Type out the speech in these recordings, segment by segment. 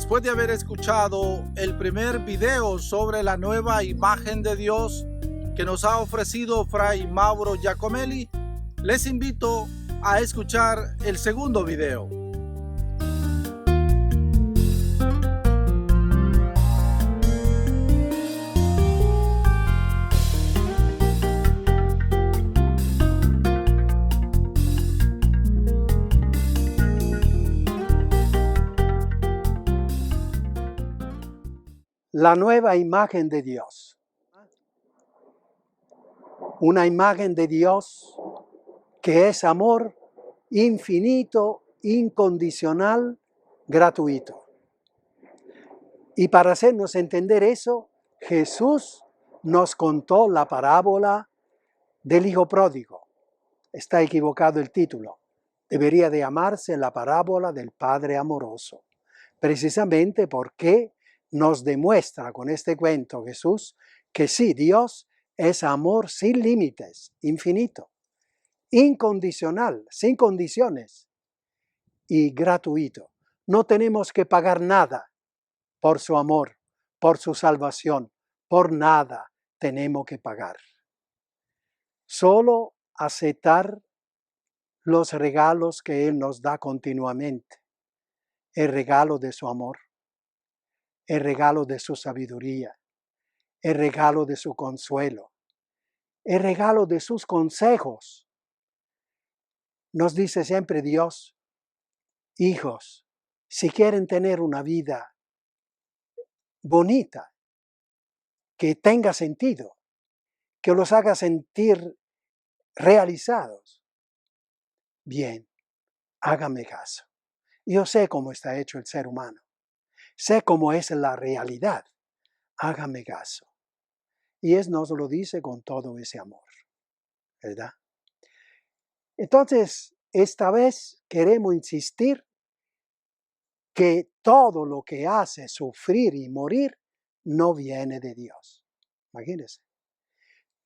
Después de haber escuchado el primer video sobre la nueva imagen de Dios que nos ha ofrecido Fray Mauro Giacomelli, les invito a escuchar el segundo video. La nueva imagen de Dios. Una imagen de Dios que es amor infinito, incondicional, gratuito. Y para hacernos entender eso, Jesús nos contó la parábola del hijo pródigo. Está equivocado el título. Debería de llamarse la parábola del Padre amoroso. Precisamente porque nos demuestra con este cuento Jesús que sí, Dios es amor sin límites, infinito, incondicional, sin condiciones y gratuito. No tenemos que pagar nada por su amor, por su salvación, por nada tenemos que pagar. Solo aceptar los regalos que Él nos da continuamente, el regalo de su amor, el regalo de su sabiduría, el regalo de su consuelo, el regalo de sus consejos. Nos dice siempre Dios, hijos, si quieren tener una vida bonita, que tenga sentido, que los haga sentir realizados, bien, hágame caso. Yo sé cómo está hecho el ser humano, sé cómo es la realidad, hágame caso. Y Él nos lo dice con todo ese amor, ¿verdad? Entonces, esta vez queremos insistir que todo lo que hace sufrir y morir no viene de Dios. Imagínense.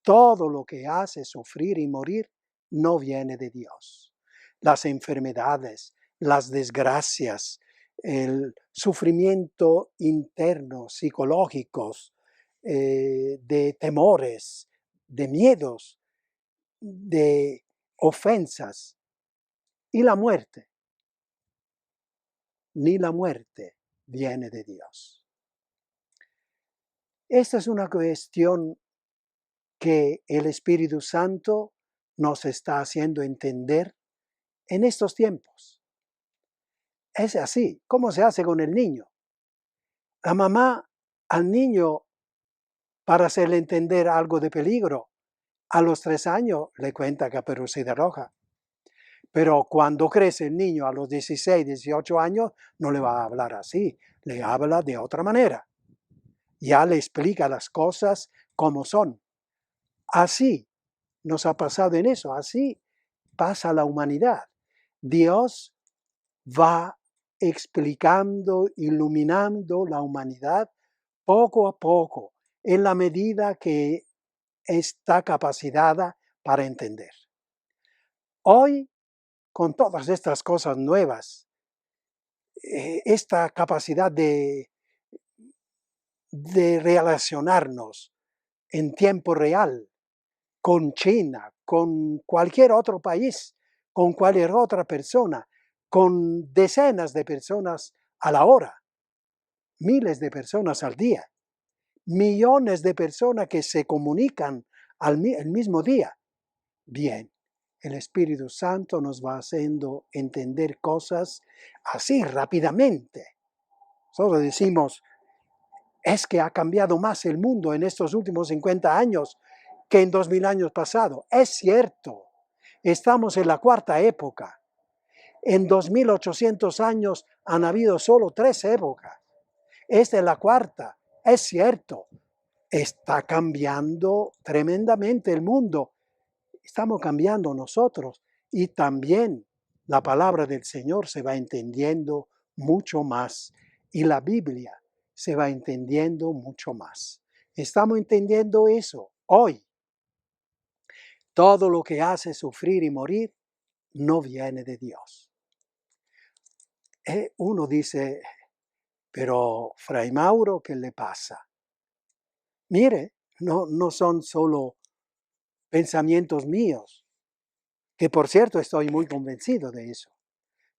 Todo lo que hace sufrir y morir no viene de Dios. Las enfermedades, las desgracias, el sufrimiento interno, psicológicos, de temores, de miedos, de ofensas y la muerte. Ni la muerte viene de Dios. Esta es una cuestión que el Espíritu Santo nos está haciendo entender en estos tiempos. Es así. ¿Cómo se hace con el niño? La mamá al niño, para hacerle entender algo de peligro, a los 3 años le cuenta Caperucita Roja. Pero cuando crece el niño a los 16, 18 años, no le va a hablar así, le habla de otra manera. Ya le explica las cosas como son. Así nos ha pasado en eso, así pasa la humanidad. Dios va explicando, iluminando la humanidad poco a poco, en la medida que está capacitada para entender. Hoy, con todas estas cosas nuevas, esta capacidad de relacionarnos en tiempo real con China, con cualquier otro país, con cualquier otra persona, con decenas de personas a la hora, miles de personas al día, millones de personas que se comunican el mismo día. Bien, el Espíritu Santo nos va haciendo entender cosas así rápidamente. Nosotros decimos, es que ha cambiado más el mundo en estos últimos 50 años que en 2000 años pasados. Es cierto, estamos en la cuarta época. En 2800 años han habido solo 3 épocas. Esta es la cuarta. Es cierto, está cambiando tremendamente el mundo. Estamos cambiando nosotros y también la palabra del Señor se va entendiendo mucho más y la Biblia se va entendiendo mucho más. Estamos entendiendo eso hoy. Todo lo que hace sufrir y morir no viene de Dios. Uno dice, Pero, Fray Mauro, ¿qué le pasa? Mire, no son solo pensamientos míos, que por cierto estoy muy convencido de eso.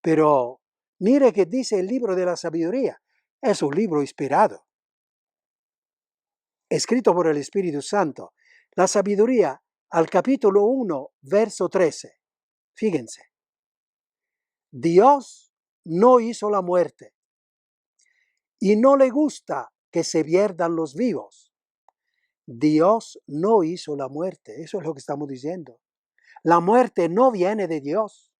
Pero mire que dice el libro de la sabiduría. Es un libro inspirado, escrito por el Espíritu Santo. La sabiduría, al capítulo 1, verso 13. Fíjense. Dios no hizo la muerte y no le gusta que se pierdan los vivos. Dios no hizo la muerte. Eso es lo que estamos diciendo. La muerte no viene de Dios.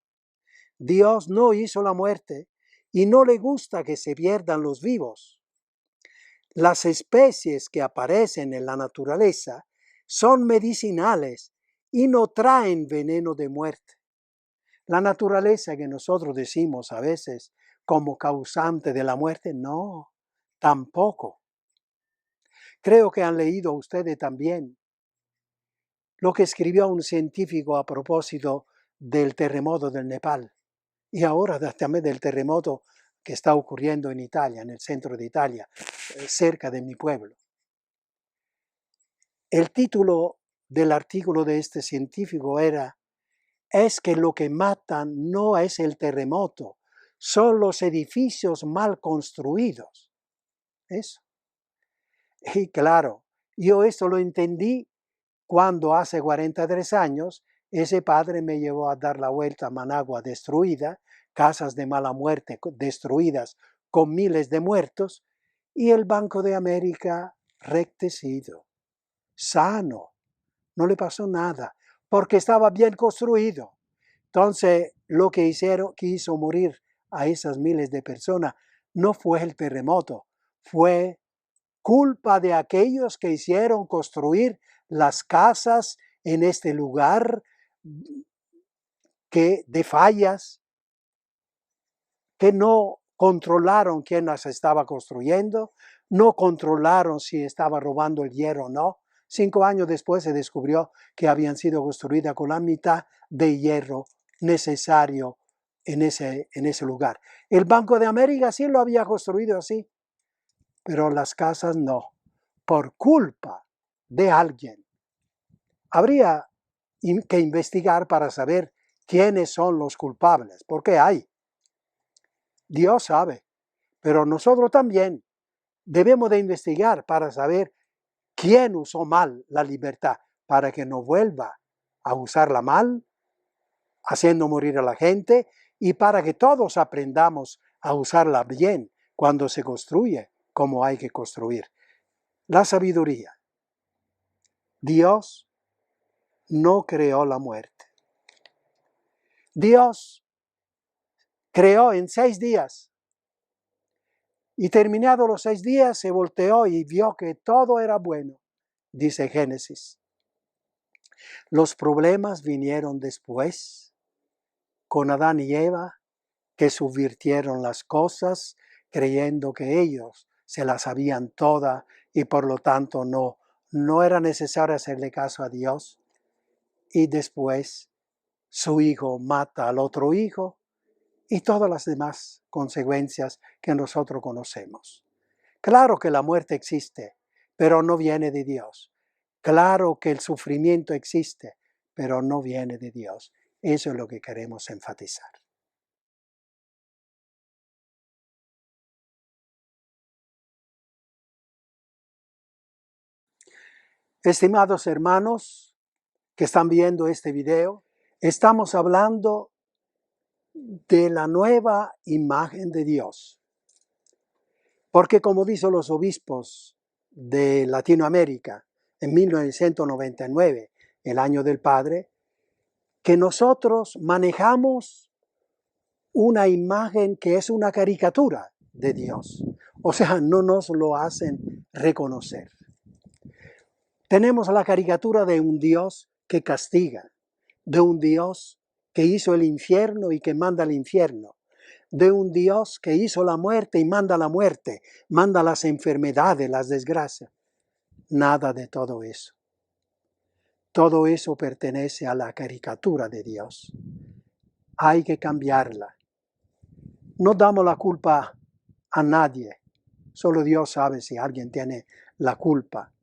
Dios no hizo la muerte y no le gusta que se pierdan los vivos. Las especies que aparecen en la naturaleza son medicinales y no traen veneno de muerte. La naturaleza que nosotros decimos a veces como causante de la muerte, no, tampoco. Creo que han leído ustedes también lo que escribió un científico a propósito del terremoto del Nepal y ahora también del terremoto que está ocurriendo en Italia, en el centro de Italia, cerca de mi pueblo. El título del artículo de este científico era: es que lo que matan no es el terremoto, son los edificios mal construidos. Eso. Y claro, yo esto lo entendí cuando hace 43 años ese padre me llevó a dar la vuelta a Managua destruida, casas de mala muerte destruidas con miles de muertos, y el Banco de América rectecido, sano, no le pasó nada, porque estaba bien construido. Entonces, lo que hizo morir a esas miles de personas no fue el terremoto, fue culpa de aquellos que hicieron construir las casas en este lugar de fallas, que no controlaron quién las estaba construyendo, no controlaron si estaba robando el hierro o no. 5 años después se descubrió que habían sido construidas con la mitad de hierro necesario en ese lugar. El Banco de América sí lo había construido así, pero las casas no, por culpa de alguien. Habría que investigar para saber quiénes son los culpables, porque hay. Dios sabe, pero nosotros también debemos de investigar para saber quién usó mal la libertad, para que no vuelva a usarla mal, haciendo morir a la gente, y para que todos aprendamos a usarla bien cuando se construye como hay que construir. La sabiduría. Dios no creó la muerte. Dios creó en 6 días. Y terminados los 6 días se volteó y vio que todo era bueno, dice Génesis. Los problemas vinieron después, con Adán y Eva, que subvirtieron las cosas, creyendo que ellos se las sabían todas y por lo tanto no era necesario hacerle caso a Dios. Y después su hijo mata al otro hijo y todas las demás consecuencias que nosotros conocemos. Claro que la muerte existe, pero no viene de Dios. Claro que el sufrimiento existe, pero no viene de Dios. Eso es lo que queremos enfatizar. Estimados hermanos que están viendo este video, estamos hablando de la nueva imagen de Dios. Porque como dicen los obispos de Latinoamérica en 1999, el año del Padre, que nosotros manejamos una imagen que es una caricatura de Dios. O sea, no nos lo hacen reconocer. Tenemos la caricatura de un Dios que castiga, de un Dios que hizo el infierno y que manda al infierno, de un Dios que hizo la muerte y manda la muerte, manda las enfermedades, las desgracias. Nada de todo eso. Todo eso pertenece a la caricatura de Dios. Hay que cambiarla. No damos la culpa a nadie. Solo Dios sabe si alguien tiene la culpa.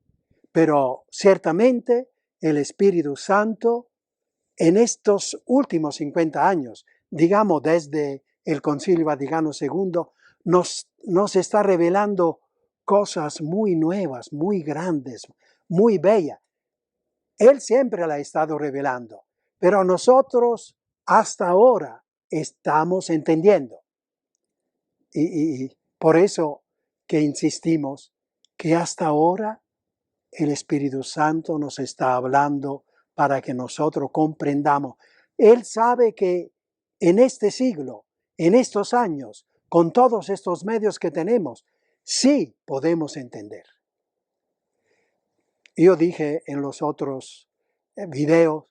Pero ciertamente el Espíritu Santo en estos últimos 50 años, digamos desde el Concilio Vaticano II, nos está revelando cosas muy nuevas, muy grandes, muy bellas. Él siempre la ha estado revelando, pero nosotros hasta ahora estamos entendiendo. Y por eso que insistimos que hasta ahora el Espíritu Santo nos está hablando para que nosotros comprendamos. Él sabe que en este siglo, en estos años, con todos estos medios que tenemos, sí podemos entender. Yo dije en los otros videos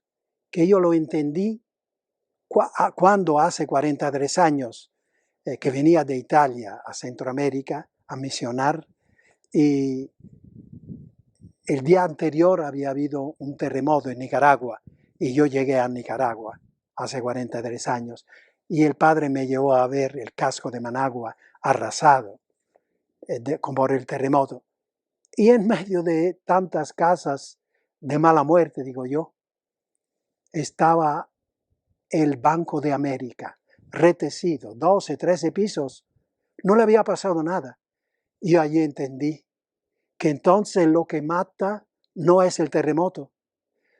que yo lo entendí cuando hace 43 años que venía de Italia a Centroamérica a misionar, y el día anterior había habido un terremoto en Nicaragua y yo llegué a Nicaragua hace 43 años y el padre me llevó a ver el casco de Managua arrasado por el terremoto. Y en medio de tantas casas de mala muerte, digo yo, estaba el Banco de América, retecido, 12, 13 pisos. No le había pasado nada. Y allí entendí que entonces lo que mata no es el terremoto,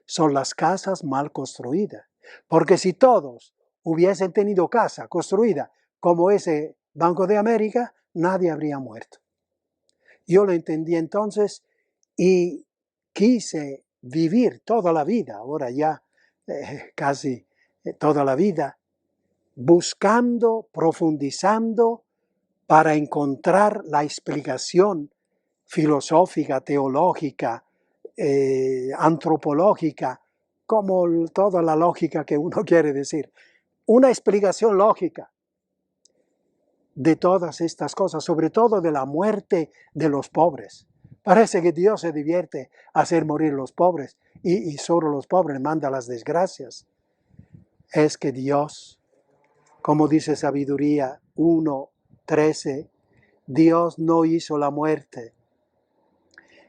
son las casas mal construidas. Porque si todos hubiesen tenido casa construida como ese Banco de América, nadie habría muerto. Yo lo entendí entonces y quise vivir toda la vida, ahora ya casi toda la vida, buscando, profundizando para encontrar la explicación filosófica, teológica, antropológica, como toda la lógica que uno quiere decir. Una explicación lógica de todas estas cosas, sobre todo de la muerte de los pobres. Parece que Dios se divierte hacer morir los pobres y solo los pobres manda las desgracias. Es que Dios, como dice Sabiduría 1:13, Dios no hizo la muerte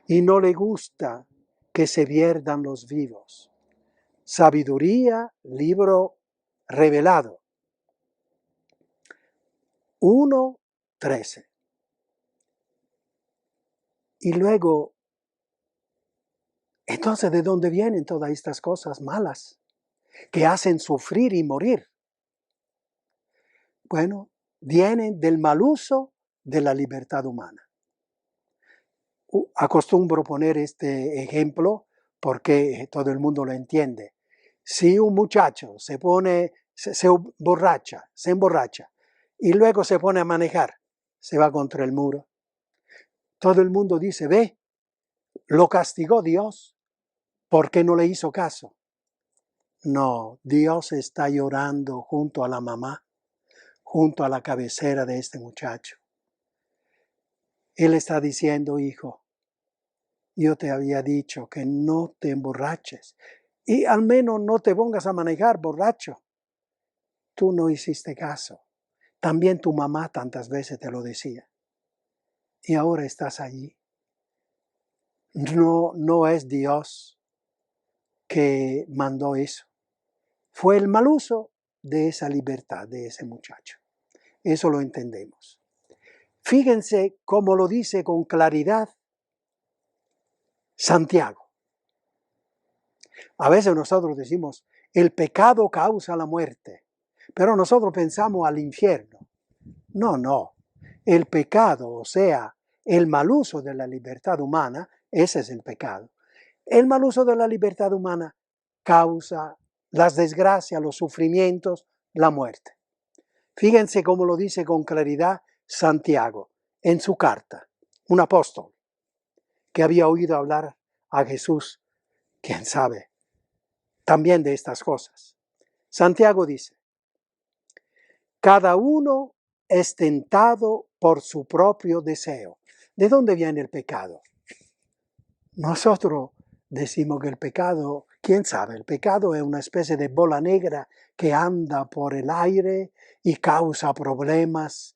y no le gusta que se pierdan los vivos. Sabiduría, libro revelado. 1:13. Y luego, entonces, ¿de dónde vienen todas estas cosas malas que hacen sufrir y morir? Bueno, vienen del mal uso de la libertad humana. Acostumbro poner este ejemplo porque todo el mundo lo entiende. Si un muchacho se emborracha y luego se pone a manejar, se va contra el muro. Todo el mundo dice, ve, lo castigó Dios porque no le hizo caso. No, Dios está llorando junto a la mamá, junto a la cabecera de este muchacho. Él está diciendo, hijo, yo te había dicho que no te emborraches y al menos no te pongas a manejar borracho. Tú no hiciste caso. También tu mamá tantas veces te lo decía. Y ahora estás allí. No es Dios que mandó eso. Fue el mal uso de esa libertad de ese muchacho. Eso lo entendemos. Fíjense cómo lo dice con claridad Santiago. A veces nosotros decimos, el pecado causa la muerte, pero nosotros pensamos al infierno. No. El pecado, o sea, el mal uso de la libertad humana, ese es el pecado. El mal uso de la libertad humana causa las desgracias, los sufrimientos, la muerte. Fíjense cómo lo dice con claridad Santiago en su carta, un apóstol que había oído hablar a Jesús, quién sabe, también de estas cosas. Santiago dice, cada uno es tentado por su propio deseo. ¿De dónde viene el pecado? Nosotros decimos que el pecado, quién sabe, el pecado es una especie de bola negra que anda por el aire y causa problemas.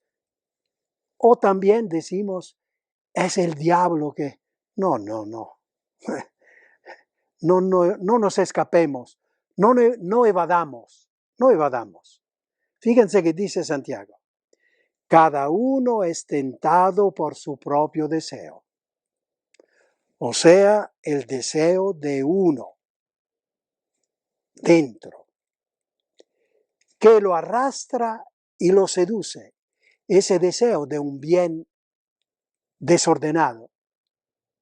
O también decimos es el diablo que... No, no, no. No nos escapemos, no evadamos, no evadamos. Fíjense que dice Santiago, cada uno es tentado por su propio deseo, o sea, el deseo de uno dentro, que lo arrastra y lo seduce, ese deseo de un bien desordenado.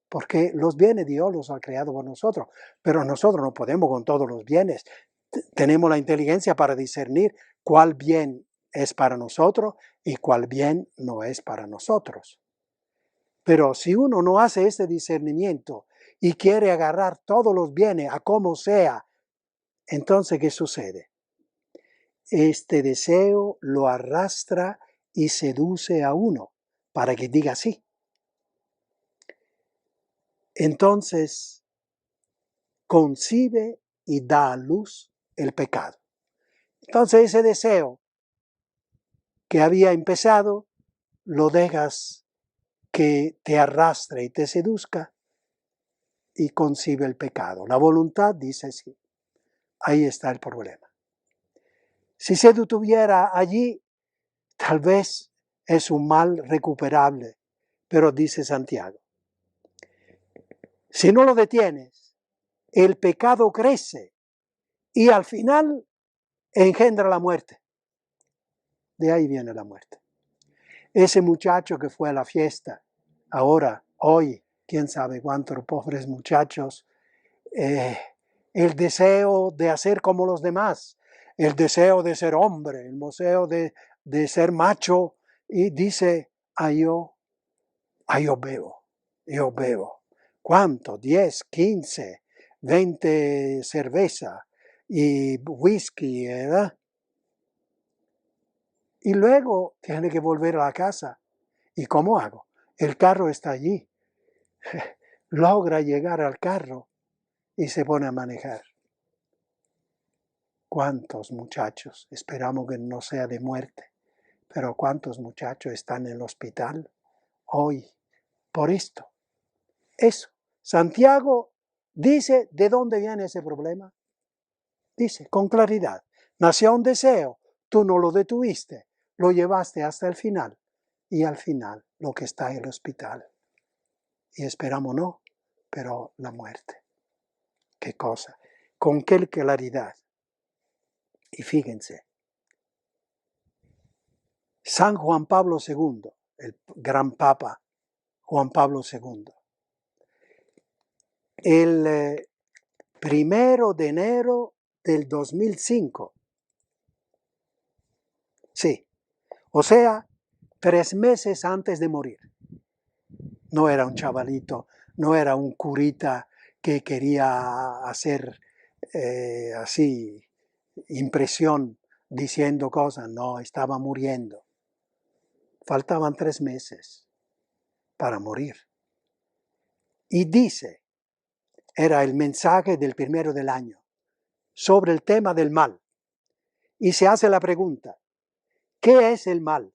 Porque los bienes Dios los ha creado por nosotros, pero nosotros no podemos con todos los bienes. Tenemos la inteligencia para discernir cuál bien es para nosotros y cuál bien no es para nosotros. Pero si uno no hace ese discernimiento y quiere agarrar todos los bienes a como sea, entonces ¿qué sucede? Este deseo lo arrastra y seduce a uno para que diga sí. Entonces concibe y da a luz el pecado. Entonces ese deseo que había empezado, lo dejas que te arrastre y te seduzca y concibe el pecado. La voluntad dice sí. Ahí está el problema. Si se detuviera allí, tal vez es un mal recuperable, pero dice Santiago, si no lo detienes, el pecado crece y al final engendra la muerte. De ahí viene la muerte. Ese muchacho que fue a la fiesta, ahora, hoy, quién sabe cuántos pobres muchachos, el deseo de hacer como los demás, el deseo de ser hombre, el deseo de ser macho, y dice, yo bebo. ¿Cuánto? 10, 15, 20 cerveza y whisky, ¿verdad? Y luego tiene que volver a la casa. ¿Y cómo hago? El carro está allí. Logra llegar al carro y se pone a manejar. ¿Cuántos muchachos? Esperamos que no sea de muerte. Pero ¿cuántos muchachos están en el hospital hoy por esto? Eso. Santiago dice de dónde viene ese problema. Dice con claridad. Nació un deseo, tú no lo detuviste, lo llevaste hasta el final. Y al final lo que está en el hospital. Y esperamos no, pero la muerte. ¿Qué cosa? Con qué claridad. Y fíjense, San Juan Pablo II, el gran Papa Juan Pablo II, el 1 de enero del 2005, sí, o sea, 3 meses antes de morir. No era un chavalito, no era un curita que quería hacer así impresión diciendo cosas, no, estaba muriendo. Faltaban 3 meses para morir. Y dice, era el mensaje del 1 del año, sobre el tema del mal. Y se hace la pregunta, ¿qué es el mal?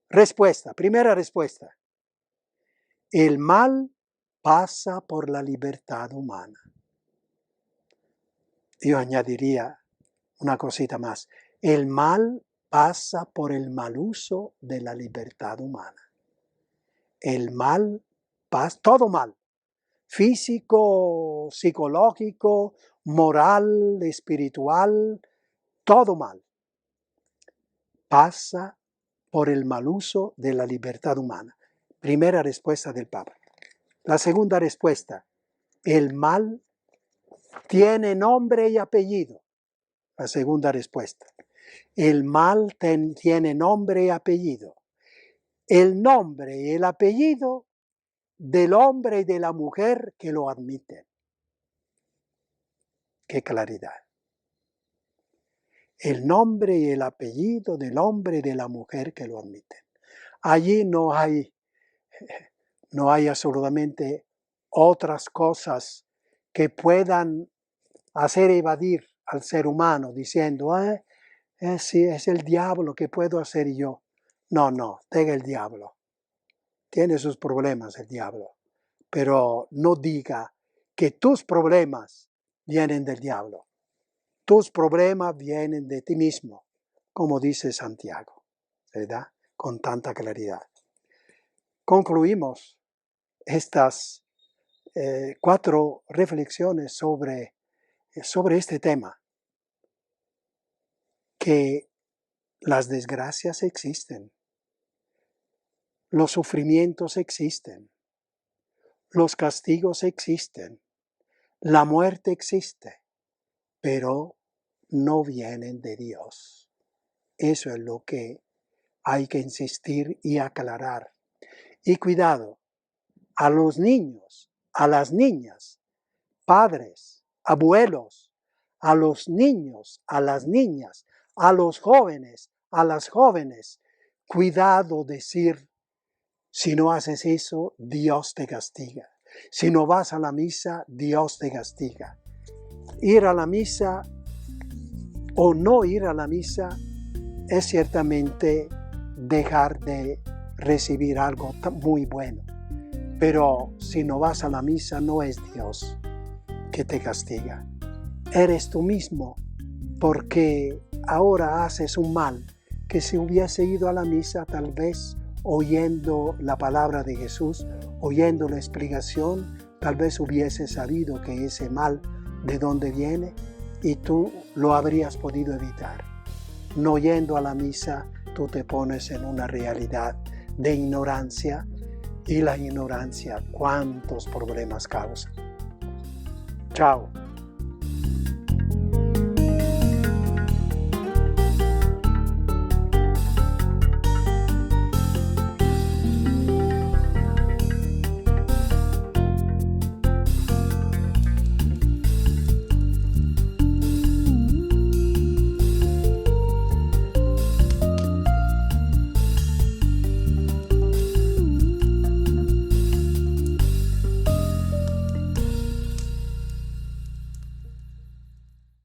Respuesta, primera respuesta. El mal pasa por la libertad humana. Yo añadiría una cosita más. El mal pasa por el mal uso de la libertad humana. El mal pasa, todo mal, físico, psicológico, moral, espiritual, todo mal, pasa por el mal uso de la libertad humana. Primera respuesta del Papa. La segunda respuesta, el mal tiene nombre y apellido. La segunda respuesta. El mal tiene nombre y apellido. El nombre y el apellido del hombre y de la mujer que lo admiten. ¡Qué claridad! El nombre y el apellido del hombre y de la mujer que lo admiten. Allí no hay absolutamente otras cosas que puedan hacer evadir al ser humano diciendo, sí, es el diablo, ¿qué puedo hacer yo? No, deja el diablo. tiene sus problemas el diablo, pero no diga que tus problemas vienen del diablo. Tus problemas vienen de ti mismo, como dice Santiago, ¿verdad? Con tanta claridad. Concluimos estas 4 reflexiones sobre este tema, que las desgracias existen, los sufrimientos existen, los castigos existen, la muerte existe, pero no vienen de Dios. Eso es lo que hay que insistir y aclarar. Y cuidado, a los niños, a las niñas, padres, abuelos, a los niños, a las niñas, a los jóvenes, a las jóvenes, cuidado decir, si no haces eso, Dios te castiga. Si no vas a la misa, Dios te castiga. Ir a la misa o no ir a la misa es ciertamente dejar de recibir algo muy bueno. Pero si no vas a la misa, no es Dios que te castiga. Eres tú mismo, porque ahora haces un mal que si hubiese ido a la misa, tal vez oyendo la palabra de Jesús, oyendo la explicación, tal vez hubiese sabido que ese mal de dónde viene y tú lo habrías podido evitar. No yendo a la misa, tú te pones en una realidad de ignorancia, y la ignorancia, ¿cuántos problemas causa? Chao.